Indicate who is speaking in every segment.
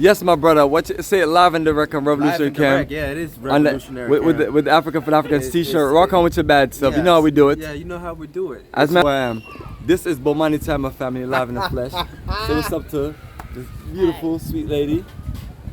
Speaker 1: Yes, my brother. Say it live in the record, Revolutionary Camp.
Speaker 2: Yeah, it is revolutionary.
Speaker 1: With the Africa for Africans t-shirt. Rock on with your bad stuff. Yes. You know how we do it.
Speaker 2: Yeah, you know how we do it.
Speaker 1: As who I am. This is Bomani Time, my family, live in the flesh. Say what's up to this beautiful, sweet lady.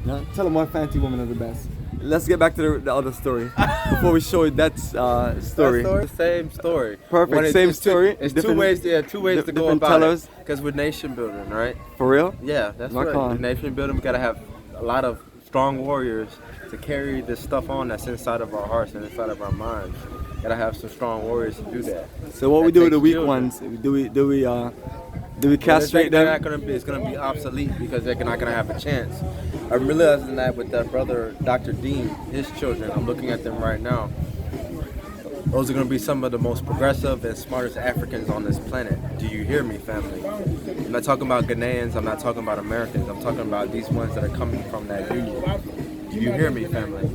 Speaker 1: You know, tell them why Fanti women are the best. Let's get back to the other story before we show you that story.
Speaker 2: The same story.
Speaker 1: Perfect. Same story.
Speaker 2: It's two ways. Yeah, two ways to go about it. Because we're nation building, right?
Speaker 1: For real?
Speaker 2: Yeah, that's right. We're nation building. We gotta have a lot of strong warriors to carry this stuff on that's inside of our hearts and inside of our minds. Gotta have some strong warriors to do that.
Speaker 1: So what we do with the weak ones? Do we castrate them?
Speaker 2: It's gonna be obsolete because they're not gonna have a chance. I'm realizing that with that brother, Dr. Dean, his children. I'm looking at them right now. Those are gonna be some of the most progressive and smartest Africans on this planet. Do you hear me, family? I'm not talking about Ghanaians. I'm not talking about Americans. I'm talking about these ones that are coming from that union. Do you hear me, family?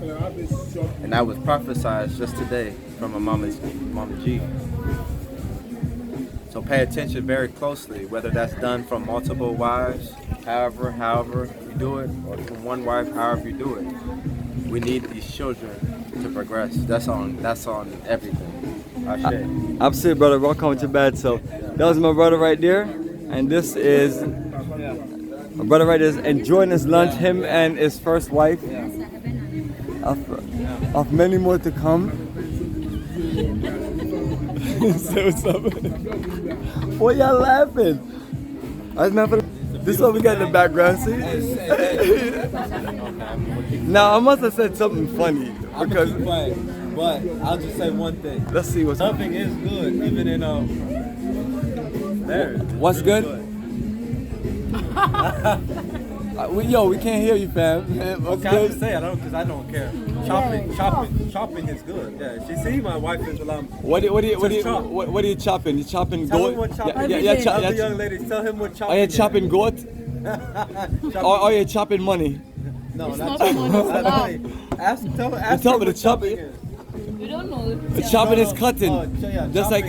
Speaker 2: And that was prophesied just today from a Mama G. So pay attention very closely, whether that's done from multiple wives, however you do it, or from one wife, however you do it. We need these children to progress. That's on everything.
Speaker 1: Absolutely, brother. Rock on with your bad self. That was my brother right there, and this is my brother right there enjoying his lunch. Him and his first wife. Of many more to come. Say what's up. What y'all laughing? This is what we got in the background, see? Now I must have said something funny because.
Speaker 2: I'm quiet, but I'll just say one thing.
Speaker 1: Let's see what's
Speaker 2: something is good, even in there.
Speaker 1: What's good? We can't hear you, fam.
Speaker 2: What's good? I just say because I don't care. Chopping is good. Yeah, she see my wife is alarm.
Speaker 1: What are you chopping? You chopping goat?
Speaker 2: Tell him what chopping is. The young ladies, tell him what chopping is.
Speaker 1: Are you chopping goat? Or are you chopping money?
Speaker 2: No, not chopping money.
Speaker 1: Tell me the chopping.
Speaker 3: We don't know.
Speaker 1: The chopping is cutting. Just like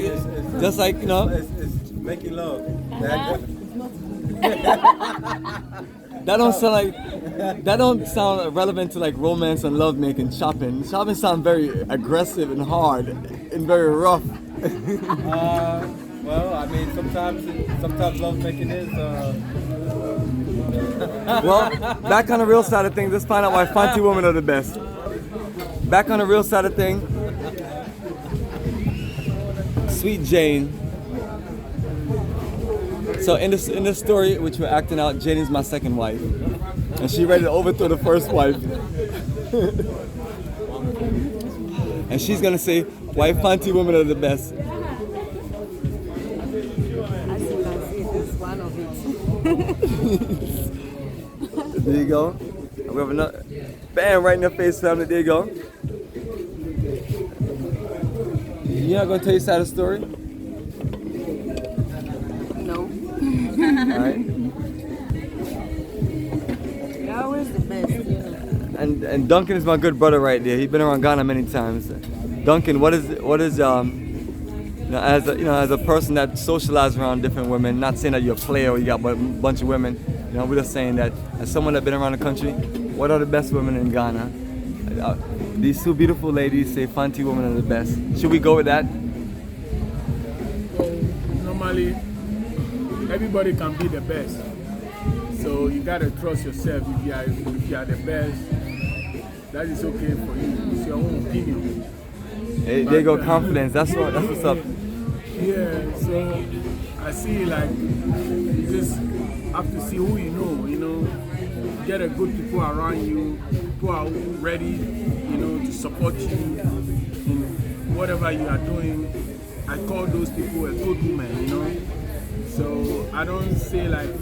Speaker 1: you know.
Speaker 2: It's making love.
Speaker 1: That don't sound relevant to like romance and love making. Chopping sound very aggressive and hard and very rough.
Speaker 2: Well, I mean, sometimes love making is.
Speaker 1: Well, back on the real side of things, let's find out why Fanti women are the best. Back on the real side of things, Sweet Jane. So in this story, which we're acting out, Jane is my second wife, and she ready to overthrow the first wife. And she's gonna say why Fanti women are the best.
Speaker 4: As you can see, this is one of it.
Speaker 1: There you go. We have another bam right in your face, family. There you go. You not gonna tell your side of the story? Alright.
Speaker 4: You're always the best, you know.
Speaker 1: And Duncan is my good brother right there. He's been around Ghana many times. Duncan, what is as a person that socializes around different women, not saying that you're a player or you got a bunch of women, we're just saying that as someone that's been around the country, what are the best women in Ghana? These two beautiful ladies say Fanti women are the best. Should we go with that?
Speaker 5: Normally, everybody can be the best, so you gotta trust yourself. If you are the best, that is okay for you. It's your own opinion.
Speaker 1: Hey, there you go, confidence. That's what's up.
Speaker 5: Yeah, so I see like you just have to see who you know. Get a good people around you, who are ready, to support you in whatever you are doing. I call those people a good woman, So I don't say like,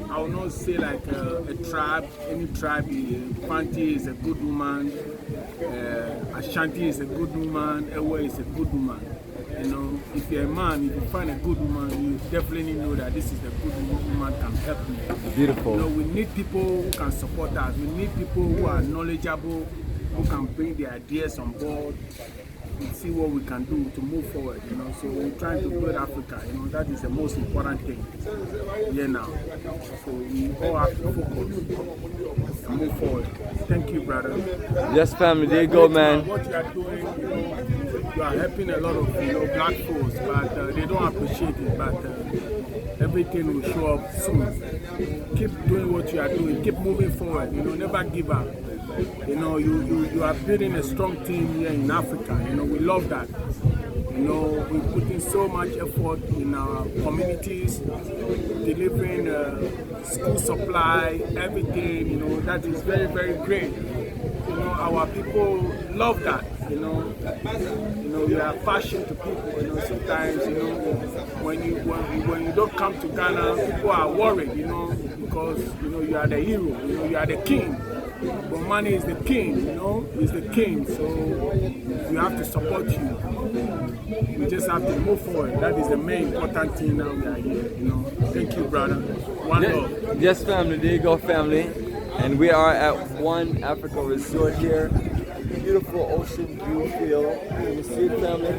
Speaker 5: I will not say like a tribe, any tribe. Fanti is a good woman, Ashanti is a good woman, Ewa is a good woman. If you're a man, if you find a good woman, you definitely know that this is the good woman can help you.
Speaker 1: Beautiful.
Speaker 5: We need people who can support us. We need people who are knowledgeable, who can bring their ideas on board. see what we can do to move forward, you know. So we're trying to build Africa, you know. That is the most important thing here now. So we all have to focus and move forward. Thank you, brother.
Speaker 1: Yes, family. There you go, man.
Speaker 5: What you are doing, you know, you are helping a lot of black folks, but they don't appreciate it. But everything will show up soon. Keep doing what you are doing. Keep moving forward. You know, never give up. You know, you are building a strong team here in Africa. You know, we love that. You know, we put in so much effort in our communities, delivering school supply, everything. You know, that is very, very great. You know, our people love that. You know, we are passion to people. You know, sometimes, you know, when you don't come to Ghana, people are worried. You know, because you know you are the hero. You know, you are the king. But money is the king. You know, is the king. So we have to support you. We just have to move forward. That is the main important thing now we are here. You know, thank you, brother. One love.
Speaker 1: Yes, family. There you go, family. And we are at One Africa Resort here. Beautiful ocean view field. Can you see it, family?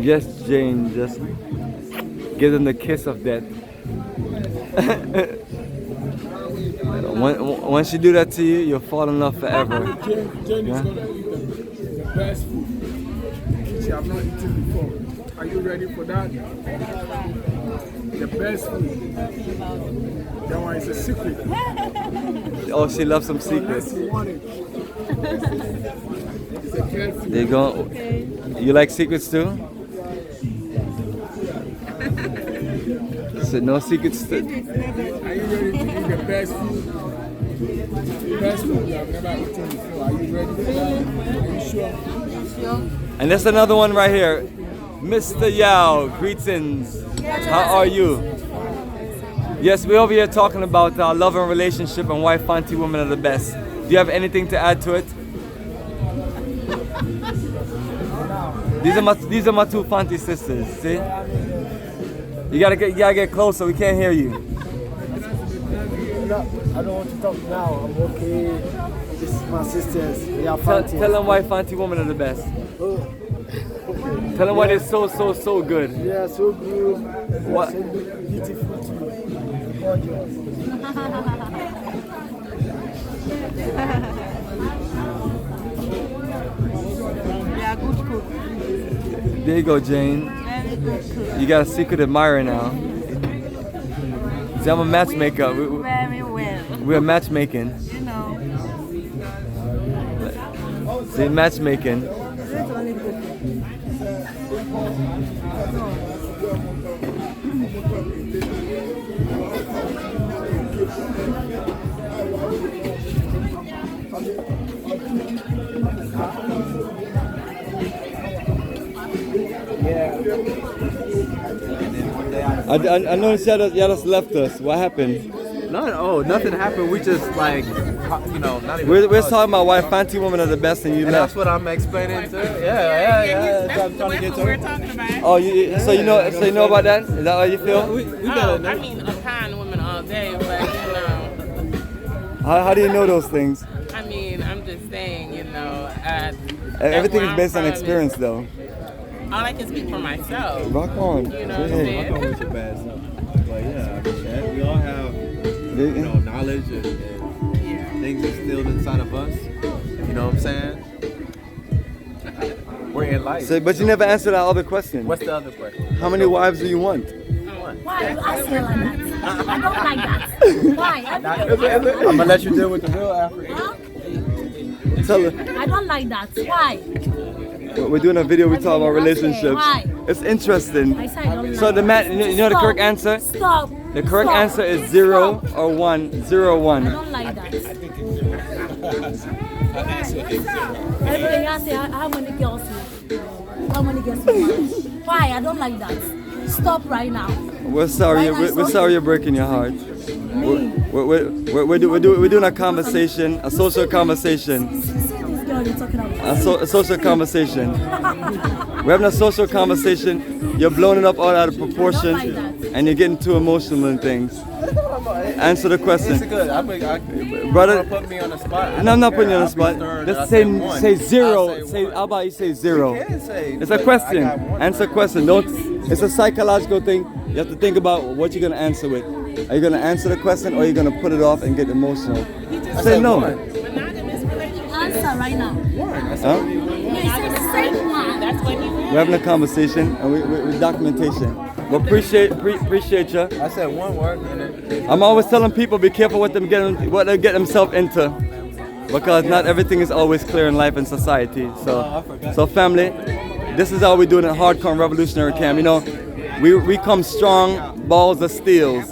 Speaker 1: Yes, Jane, just give them the kiss of death. Once you do that to you, you'll fall in love forever.
Speaker 5: Jane is going to eat the best food which you have not eaten before. Are you ready for that? The best food. That one is a secret.
Speaker 1: Oh, she loves some
Speaker 5: Unless
Speaker 1: secrets.
Speaker 5: you want it. It's a great food.
Speaker 1: There you go. You like secrets too? So no secrets too?
Speaker 5: Are you ready to eat the best food? The best food you have never eaten before. Are you ready for that? Are you sure?
Speaker 1: And there's another one right here. Mr. Yao, greetings. How are you? Yes, we're over here talking about love and relationship and why Fanti women are the best. Do you have anything to add to it? These are my two Fanti sisters. See? You gotta get closer. We can't hear you.
Speaker 3: I don't want to talk now. I'm okay. This is my sisters. We are Fanti.
Speaker 1: Tell them why Fanti women are the best. Tell them why they're so good.
Speaker 3: Yeah, so good.
Speaker 1: What?
Speaker 3: So beautiful too. Gorgeous.
Speaker 4: They are good cook.
Speaker 1: There you go, Jane.
Speaker 4: Very good cook.
Speaker 1: You got a secret admirer now. See, I'm a matchmaker.
Speaker 4: Very well.
Speaker 1: We're matchmaking.
Speaker 4: You know.
Speaker 1: See, matchmaking.
Speaker 4: That's only good.
Speaker 1: I noticed y'all just left us. What happened?
Speaker 2: Nothing happened. We just like, you know, not even.
Speaker 1: We're talking about why Fanti women are the best and you
Speaker 2: And
Speaker 1: left.
Speaker 2: that's what I'm explaining to. Yeah.
Speaker 6: That's the what we're talking about.
Speaker 1: Oh, so you know about that? Is that how you feel?
Speaker 2: We
Speaker 6: Oh,
Speaker 2: gotta know.
Speaker 6: I mean, I'm kind of women all day, but you know,
Speaker 1: How do you know those things?
Speaker 6: I mean, I'm just saying, you know,
Speaker 1: Everything
Speaker 6: where
Speaker 1: is based
Speaker 6: I'm
Speaker 1: on
Speaker 6: from
Speaker 1: experience, though.
Speaker 6: All I can speak for myself.
Speaker 1: Rock on.
Speaker 6: You know what I'm
Speaker 1: Yeah.
Speaker 6: saying?
Speaker 2: With your bad self. But yeah, we all have, you know, knowledge and things instilled inside of us. You know what I'm saying? We're in life.
Speaker 1: So, but you never answered our other question.
Speaker 2: What's the other question?
Speaker 1: How many wives do you want?
Speaker 7: Why are you asking like that? I don't like that. Why?
Speaker 2: I'm gonna let you deal with the real African.
Speaker 1: Tell her.
Speaker 7: I don't like that. Why?
Speaker 1: We're doing a video. We talk about relationships.
Speaker 7: Why?
Speaker 1: It's interesting.
Speaker 7: I said I don't
Speaker 1: So
Speaker 7: like
Speaker 1: the
Speaker 7: that.
Speaker 1: man, you know the
Speaker 7: Stop.
Speaker 1: correct answer?
Speaker 7: Stop.
Speaker 1: The correct
Speaker 7: Stop.
Speaker 1: answer is 0 or 1. 0 or
Speaker 7: I
Speaker 1: 1.
Speaker 7: don't like that. Everything I say, how many girls you? How many girls you want? Why? I don't like that. Stop right now.
Speaker 1: We're sorry. We're sorry you're breaking your heart. We're doing a conversation, a social conversation.
Speaker 7: See this girl what you're talking about.
Speaker 1: A social conversation. We're having a social conversation. You're blowing it up all out of proportion,
Speaker 7: Don't like that.
Speaker 1: and you're getting too emotional and things. Answer the
Speaker 2: It's
Speaker 1: question,
Speaker 2: good.
Speaker 1: brother.
Speaker 2: Don't put me on the spot.
Speaker 1: No, I'm not putting you on the spot. Just say
Speaker 2: one.
Speaker 1: zero.
Speaker 2: I'll
Speaker 1: Say
Speaker 2: one.
Speaker 1: how about you say zero?
Speaker 2: You can say,
Speaker 1: It's a
Speaker 2: but
Speaker 1: question.
Speaker 2: I got one.
Speaker 1: Answer a question. Don't. It's a psychological thing. You have to think about what you're gonna answer with. Are you gonna answer the question, or are you gonna put it off and get emotional? Say
Speaker 2: said
Speaker 1: no.
Speaker 2: one.
Speaker 6: Monogamous relationship.
Speaker 7: Answer right now.
Speaker 1: Huh?
Speaker 7: Yes, say one.
Speaker 6: That's what he
Speaker 1: We're having a conversation and with documentation. But appreciate you.
Speaker 2: I said one word and it.
Speaker 1: I'm always telling people be careful what they get themselves into, because not everything is always clear in life and society. So family, this is how we do it in Hardcore and Revolutionary Camp. You know, we come strong, balls of steels,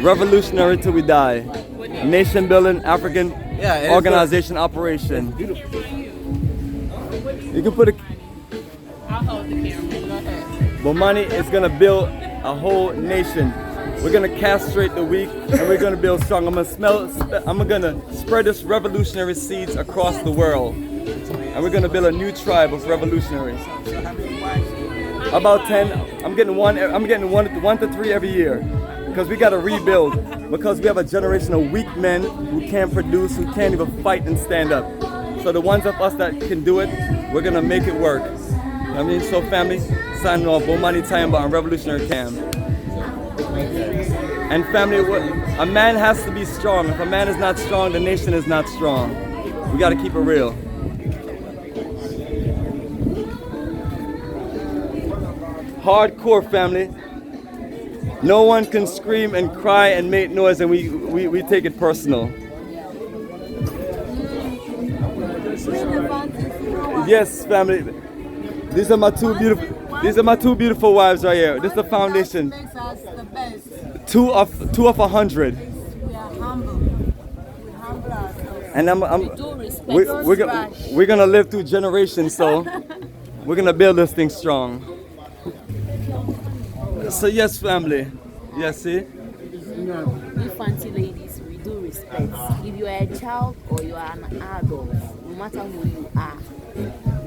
Speaker 1: revolutionary till we die, nation building, African
Speaker 2: it's
Speaker 1: organization operation. You can put a.
Speaker 6: I'll hold the camera. Go ahead.
Speaker 1: Bomani is gonna build a whole nation. We're gonna castrate the weak, and we're gonna build strong. I'm gonna spread this revolutionary seeds across the world, and we're gonna build a new tribe of revolutionaries. About 10. I'm getting one to three every year, because we gotta rebuild. Because we have a generation of weak men who can't produce, who can't even fight and stand up. So the ones of us that can do it, we're gonna make it work. I mean, so family, signing off, Bomani Tayamba on Revolutionary Camp. And family, a man has to be strong. If a man is not strong, the nation is not strong. We gotta keep it real. Hardcore family. No one can scream and cry and make noise, and we take it personal. Yes, family. These are my two beautiful wives right here. This is the foundation.
Speaker 7: Makes us the best.
Speaker 1: Two of 100.
Speaker 7: We are humble. We humble ourselves.
Speaker 1: And we're gonna live through generations, so we're gonna build this thing strong. So yes, family. Yes, see?
Speaker 8: We Fanti ladies, we do respect. If you are a child or you are an adult, no matter who you are,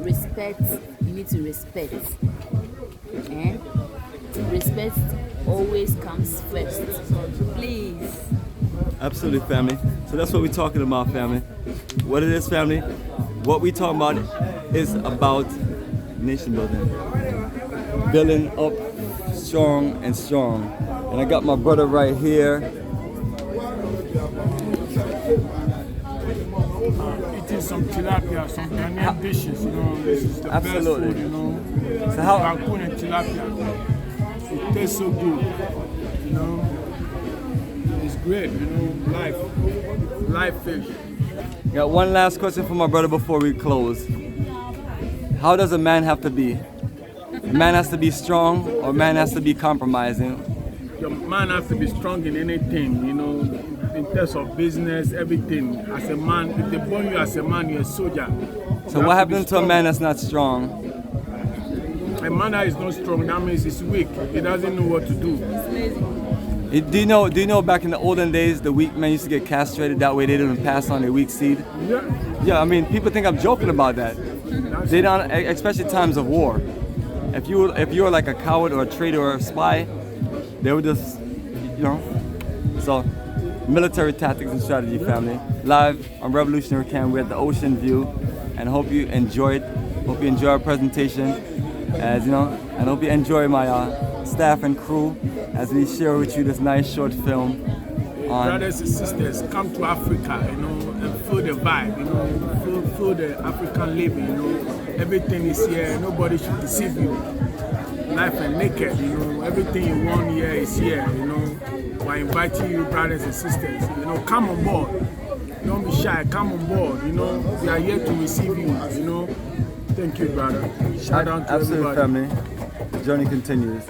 Speaker 8: respect, you need to respect. And respect always comes first. Please.
Speaker 1: Absolutely, family. So that's what we're talking about, family. What it is, family, what we talking about is about nation building. Building up strong and strong. And I got my brother right here.
Speaker 5: Eating some tilapia, some Ghanaian dishes, you know, this is the
Speaker 1: Absolutely.
Speaker 5: best food, you know.
Speaker 1: So how-
Speaker 5: Raccoon and tilapia. It tastes so good, you know. It's great, you know, live fish.
Speaker 1: Got one last question for my brother before we close. How does a man have to be? A man has to be strong, or a man has to be compromising?
Speaker 5: Your man has to be strong in anything, you know, in terms of business, everything. As a man, if they born you as a man, you're a soldier.
Speaker 1: So what happens to a man that's not strong?
Speaker 5: A man that is not strong, that means he's weak. He doesn't know what to do.
Speaker 1: Do you know back in the olden days, the weak men used to get castrated, that way they didn't pass on their weak seed?
Speaker 5: Yeah.
Speaker 1: Yeah, I mean, people think I'm joking about that. They don't, especially times of war. If you were like a coward or a traitor or a spy, they would just, you know. So, military tactics and strategy, family. Live on Revolutionary Camp, we're at the Ocean View, and hope you enjoyed. Hope you enjoy our presentation, as you know, and hope you enjoy my staff and crew as we share with you this nice short film on.
Speaker 5: Brothers and sisters, come to Africa, you know, and feel the vibe, you know, feel the African living, you know. Everything is here, nobody should deceive you. Life and naked, you know, everything you want here is here, you know. We're inviting you, brothers and sisters, you know, come on board. Don't be shy, come on board, you know. We are here to receive you, you know. Thank you, brother. Shout out to
Speaker 1: Absolutely,
Speaker 5: everybody.
Speaker 1: family. The journey continues.